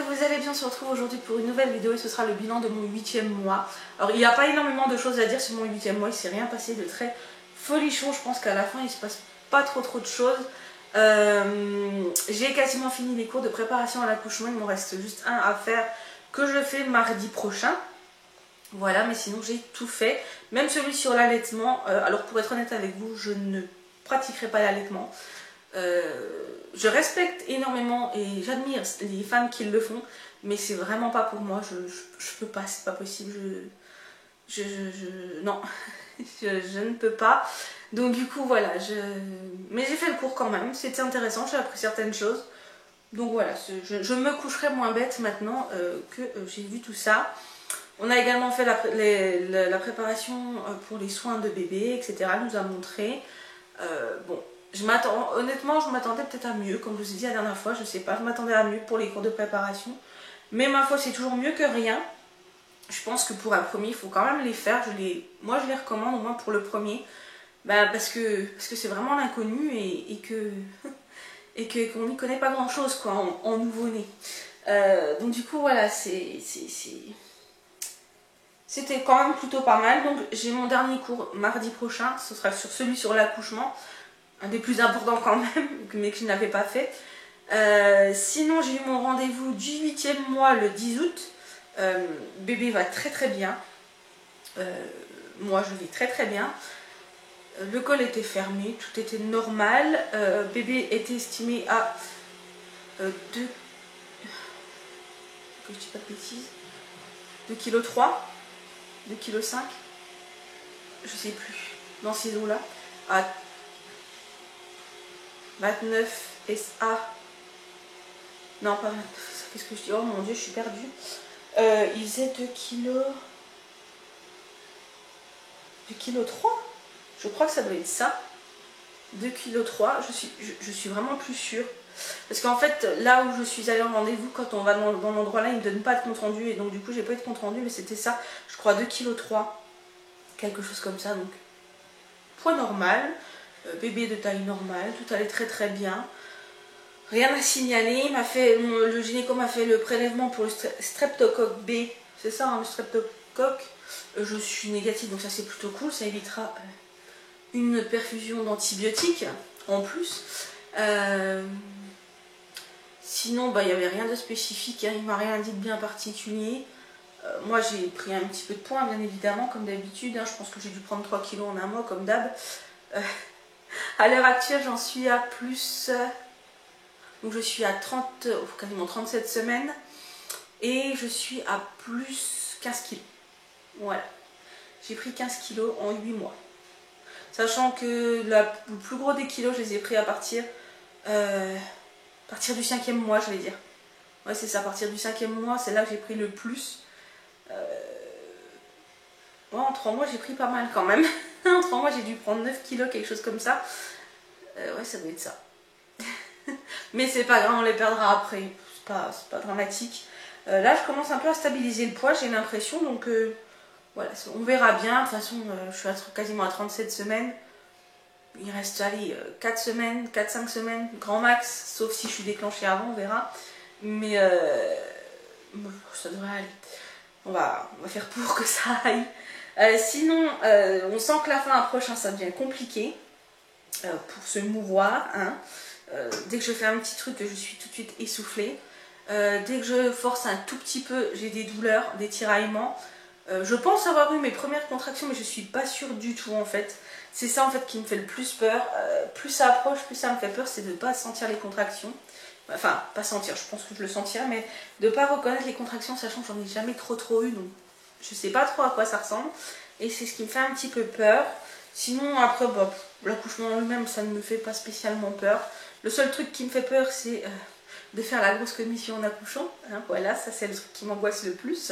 que vous allez bien, on se retrouve aujourd'hui pour une nouvelle vidéo et ce sera le bilan de mon 8e mois. Alors il n'y a pas énormément de choses à dire sur mon 8e mois, il ne s'est rien passé de très folichon, je pense qu'à la fin il ne se passe pas trop de choses. J'ai quasiment fini les cours de préparation à l'accouchement, il m'en reste juste un à faire que je fais mardi prochain. Voilà, mais sinon j'ai tout fait, même celui sur l'allaitement. Alors pour être honnête avec vous, je ne pratiquerai pas l'allaitement. Je respecte énormément et j'admire les femmes qui le font, mais c'est vraiment pas pour moi. Je peux pas, c'est pas possible. Non, je ne peux pas. Donc du coup voilà, mais j'ai fait le cours quand même. C'était intéressant, j'ai appris certaines choses. Donc voilà, je me coucherai moins bête maintenant que j'ai vu tout ça. On a également fait la préparation pour les soins de bébé, etc. Elle nous a montré. Bon, honnêtement, je m'attendais peut-être à mieux, comme je vous ai dit la dernière fois, je sais pas, je m'attendais à mieux pour les cours de préparation. Mais ma foi, c'est toujours mieux que rien. Je pense que pour un premier, il faut quand même les faire. Moi, je les recommande, au moins pour le premier. Bah, parce que c'est vraiment l'inconnu et qu'on n'y connaît pas grand-chose quoi, en nouveau-né. Donc du coup, voilà, c'était quand même plutôt pas mal. Donc j'ai mon dernier cours mardi prochain, ce sera sur celui sur l'accouchement, un des plus importants quand même, mais que je n'avais pas fait. Sinon j'ai eu mon rendez-vous du 8e mois le 10 août. Bébé va très très bien. Moi je vais très très bien. Le col était fermé, tout était normal. Bébé était estimé à 2... que je dis pas de bêtises. 2,3 kg. 2,5 kg, je sais plus, dans ces eaux-là, à 29 SA, non pas 29, qu'est-ce que je dis, oh mon dieu, je suis perdue, il faisait 2,3 kg, je crois que ça doit être ça, 2,3 kg, je suis vraiment plus sûre. Parce qu'en fait, là où je suis allée en rendez-vous, quand on va dans l'endroit là, ils ne me donnent pas de compte rendu. Et donc du coup, j'ai pas eu de compte rendu, mais c'était ça, je crois 2,3 kg. Quelque chose comme ça, donc poids normal, bébé de taille normale, tout allait très très bien. Rien à signaler, le gynéco m'a fait le prélèvement pour le streptocoque B, c'est ça, hein, le streptocoque. Je suis négative, donc ça c'est plutôt cool, ça évitera une perfusion d'antibiotiques en plus. Sinon, bah, il n'y avait rien de spécifique, hein, il m'a rien dit de bien particulier. Moi, j'ai pris un petit peu de poids, bien évidemment, comme d'habitude. Hein, je pense que j'ai dû prendre 3 kilos en un mois, comme d'hab. À l'heure actuelle, j'en suis à plus... donc, je suis à quasiment 37 semaines. Et je suis à plus 15 kilos. Voilà. J'ai pris 15 kilos en 8 mois. Sachant que le plus gros des kilos, je les ai pris à partir du 5e mois, je vais dire. Ouais, c'est ça, à partir du 5e mois, c'est là que j'ai pris le plus. Ouais, en 3 mois, j'ai pris pas mal quand même. En 3 mois, j'ai dû prendre 9 kilos, quelque chose comme ça. Ouais, ça doit être ça. Mais c'est pas grave, on les perdra après. C'est pas dramatique. Là, je commence un peu à stabiliser le poids, j'ai l'impression. Donc, voilà, on verra bien. De toute façon, je suis quasiment à 37 semaines. Il reste, allez, 4 semaines, 4-5 semaines, grand max. Sauf si je suis déclenchée avant, on verra. Mais ça devrait aller. On va faire pour que ça aille. Sinon, on sent que la fin approche, hein, ça devient compliqué pour se mouvoir. Hein. Dès que je fais un petit truc, je suis tout de suite essoufflée. Dès que je force un tout petit peu, j'ai des douleurs, des tiraillements. Je pense avoir eu mes premières contractions, mais je suis pas sûre du tout en fait. C'est ça en fait qui me fait le plus peur. Plus ça approche, plus ça me fait peur, c'est de ne pas sentir les contractions. Enfin, pas sentir, je pense que je le sentirai, mais de ne pas reconnaître les contractions, sachant que j'en ai jamais trop eu, donc je sais pas trop à quoi ça ressemble. Et c'est ce qui me fait un petit peu peur. Sinon, après, bah, l'accouchement en lui-même, ça ne me fait pas spécialement peur. Le seul truc qui me fait peur, c'est de faire la grosse commission en accouchant. Hein, voilà, ça c'est le truc qui m'angoisse le plus.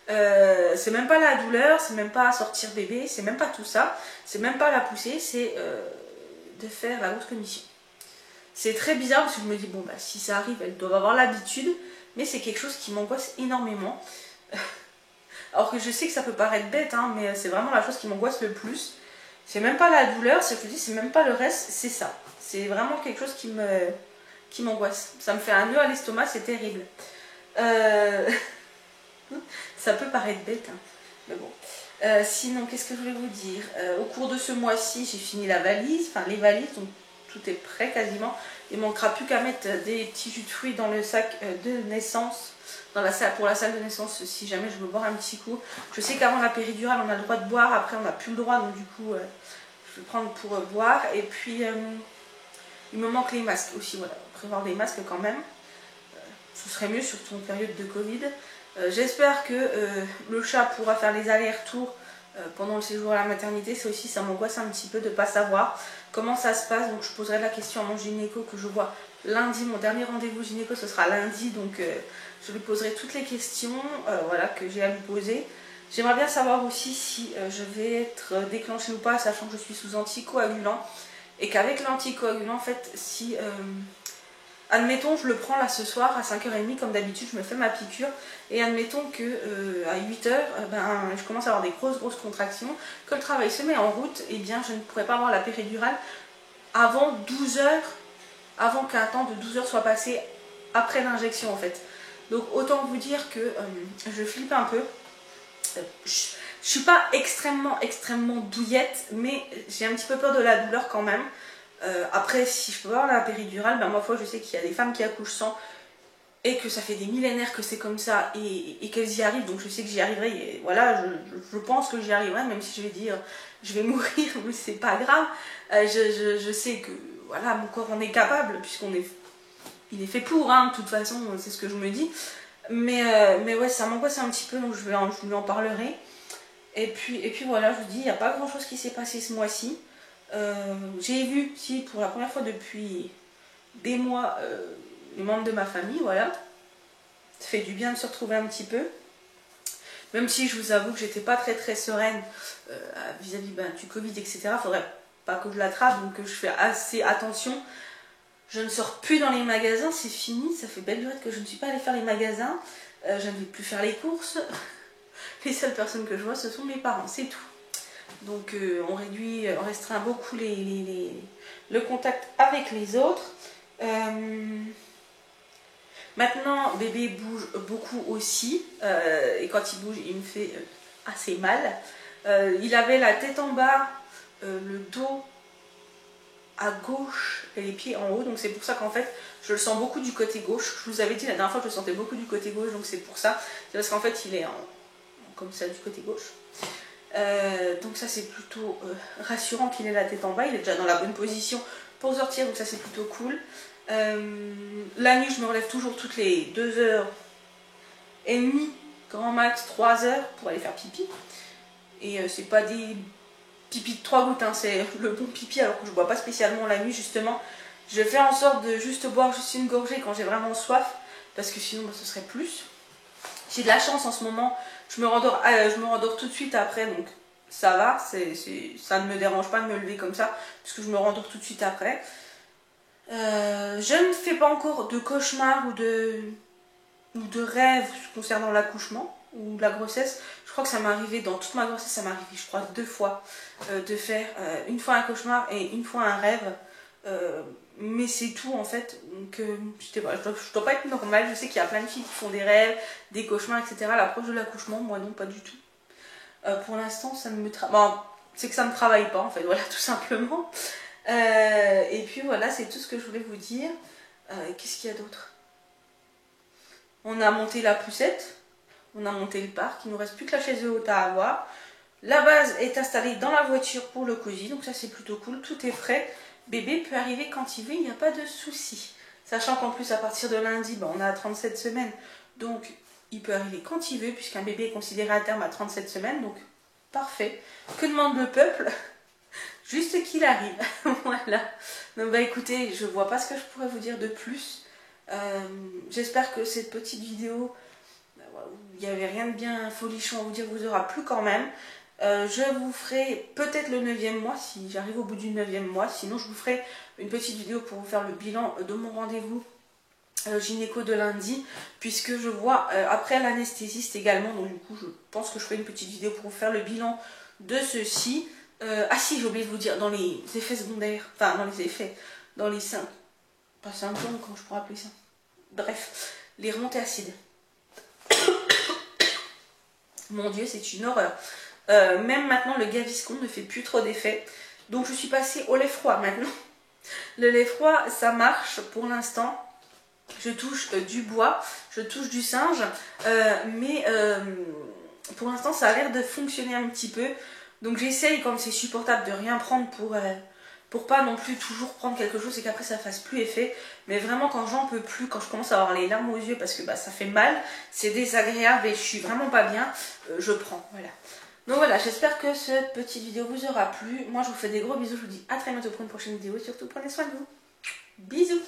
C'est même pas la douleur, c'est même pas sortir bébé, c'est même pas tout ça. C'est même pas la pousser, c'est de faire la grosse commission. C'est très bizarre parce que je me dis, bon, bah, si ça arrive, elles doivent avoir l'habitude, mais c'est quelque chose qui m'angoisse énormément. Alors que je sais que ça peut paraître bête, hein, mais c'est vraiment la chose qui m'angoisse le plus. C'est même pas la douleur, c'est que je dis, c'est même pas le reste, c'est ça. C'est vraiment quelque chose qui m'angoisse. Ça me fait un nœud à l'estomac, c'est terrible. Ça peut paraître bête, hein, mais bon. Sinon, qu'est-ce que je voulais vous dire? Au cours de ce mois-ci, j'ai fini la valise, enfin les valises, donc tout est prêt quasiment. Il ne manquera plus qu'à mettre des petits jus de fruits dans le sac de naissance, dans la salle, pour la salle de naissance, si jamais je veux boire un petit coup. Je sais qu'avant la péridurale, on a le droit de boire, après on n'a plus le droit, donc du coup, je vais prendre pour boire. Et puis, il me manque les masques aussi, voilà, prévoir des masques quand même. Ce serait mieux, surtout en période de Covid. J'espère que le chat pourra faire les allers-retours pendant le séjour à la maternité. Ça aussi, ça m'angoisse un petit peu de ne pas savoir comment ça se passe. Donc je poserai la question à mon gynéco que je vois lundi. Mon dernier rendez-vous gynéco, ce sera lundi. Donc je lui poserai toutes les questions voilà, que j'ai à lui poser. J'aimerais bien savoir aussi si je vais être déclenchée ou pas, sachant que je suis sous anticoagulant. Et qu'avec l'anticoagulant, en fait, si... admettons, je le prends là ce soir à 5h30, comme d'habitude, je me fais ma piqûre. Et admettons que à 8h, ben, je commence à avoir des grosses contractions, que le travail se met en route, et bien je ne pourrai pas avoir la péridurale avant 12h, avant qu'un temps de 12h soit passé après l'injection en fait. Donc autant vous dire que je flippe un peu. Je suis pas extrêmement douillette, mais j'ai un petit peu peur de la douleur quand même. Après, si je peux avoir la péridurale, ben ma foi, je sais qu'il y a des femmes qui accouchent sans et que ça fait des millénaires que c'est comme ça et qu'elles y arrivent, donc je sais que j'y arriverai. Et voilà, je pense que j'y arriverai, même si je vais dire je vais mourir, mais c'est pas grave. Je sais que voilà, mon corps en est capable, il est fait pour, hein, de toute façon, c'est ce que je me dis. Mais ouais, ça m'angoisse un petit peu, donc je lui en parlerai. Et puis voilà, je vous dis, il n'y a pas grand chose qui s'est passé ce mois-ci. J'ai vu, si, pour la première fois depuis des mois, les membres de ma famille, voilà. Ça fait du bien de se retrouver un petit peu. Même si je vous avoue que j'étais pas très sereine vis-à-vis du Covid, etc. Faudrait pas que je l'attrape, donc je fais assez attention. Je ne sors plus dans les magasins, c'est fini. Ça fait belle lurette que je ne suis pas allée faire les magasins. Je ne vais plus faire les courses. Les seules personnes que je vois, ce sont mes parents, c'est tout. Donc on restreint beaucoup le contact avec les autres. Maintenant, bébé bouge beaucoup aussi. Et quand il bouge, il me fait assez mal. Il avait la tête en bas, le dos à gauche et les pieds en haut. Donc c'est pour ça qu'en fait, je le sens beaucoup du côté gauche. Je vous avais dit la dernière fois que je le sentais beaucoup du côté gauche. Donc c'est pour ça. C'est parce qu'en fait, il est comme ça du côté gauche. Donc ça c'est plutôt rassurant qu'il ait la tête en bas, il est déjà dans la bonne position pour sortir, donc ça c'est plutôt cool. La nuit je me relève toujours toutes les 2h30, grand max 3h pour aller faire pipi. Et c'est pas des pipis de 3 gouttes, hein, c'est le bon pipi alors que je bois pas spécialement la nuit justement. Je fais en sorte de juste boire juste une gorgée quand j'ai vraiment soif, parce que sinon ce serait plus. J'ai de la chance en ce moment, je me rendors tout de suite après, donc ça va, ça ne me dérange pas de me lever comme ça, puisque je me rendors tout de suite après. Je ne fais pas encore de cauchemars ou de rêves concernant l'accouchement ou la grossesse. Je crois que ça m'est arrivé, dans toute ma grossesse, ça m'est arrivé, je crois, 2 fois, de faire une fois un cauchemar et une fois un rêve. Mais c'est tout en fait, donc je dois pas être normale. Je sais qu'il y a plein de filles qui font des rêves, des cauchemars, etc. à l'approche de l'accouchement, moi non, pas du tout. Pour l'instant, ça ne me c'est que ça me travaille pas en fait, voilà, tout simplement. Et puis voilà, c'est tout ce que je voulais vous dire. Qu'est-ce qu'il y a d'autre? On a monté la poussette, on a monté le parc, il nous reste plus que la chaise haute à avoir. La base est installée dans la voiture pour le cosy, donc ça c'est plutôt cool, tout est prêt. Bébé peut arriver quand il veut, il n'y a pas de souci. Sachant qu'en plus, à partir de lundi, on a 37 semaines. Donc, il peut arriver quand il veut, puisqu'un bébé est considéré à terme à 37 semaines. Donc, parfait. Que demande le peuple? Juste qu'il arrive. Voilà. Donc, écoutez, je vois pas ce que je pourrais vous dire de plus. J'espère que cette petite vidéo, où il n'y avait rien de bien folichon à vous dire, vous aura plu quand même. Je vous ferai peut-être le 9e mois, si j'arrive au bout du 9e mois. Sinon, je vous ferai une petite vidéo pour vous faire le bilan de mon rendez-vous gynéco de lundi. Puisque je vois après l'anesthésiste également. Donc du coup, je pense que je ferai une petite vidéo pour vous faire le bilan de ceci. Ah si, j'ai oublié de vous dire, dans les effets secondaires, enfin dans les symptômes, pas symptômes, comment je pourrais appeler ça? Bref, les remontées acides. Mon Dieu, c'est une horreur. Même maintenant, le Gaviscon ne fait plus trop d'effet. Donc je suis passée au lait froid maintenant. Le lait froid, ça marche pour l'instant. Je touche du bois, je touche du singe. Mais pour l'instant, ça a l'air de fonctionner un petit peu. Donc j'essaye, comme c'est supportable, de rien prendre pour pas non plus toujours prendre quelque chose et qu'après ça fasse plus effet. Mais vraiment quand j'en peux plus, quand je commence à avoir les larmes aux yeux parce que ça fait mal, c'est désagréable et je suis vraiment pas bien, je prends, voilà. Donc voilà, j'espère que cette petite vidéo vous aura plu. Moi je vous fais des gros bisous, je vous dis à très bientôt pour une prochaine vidéo et surtout prenez soin de vous. Bisous.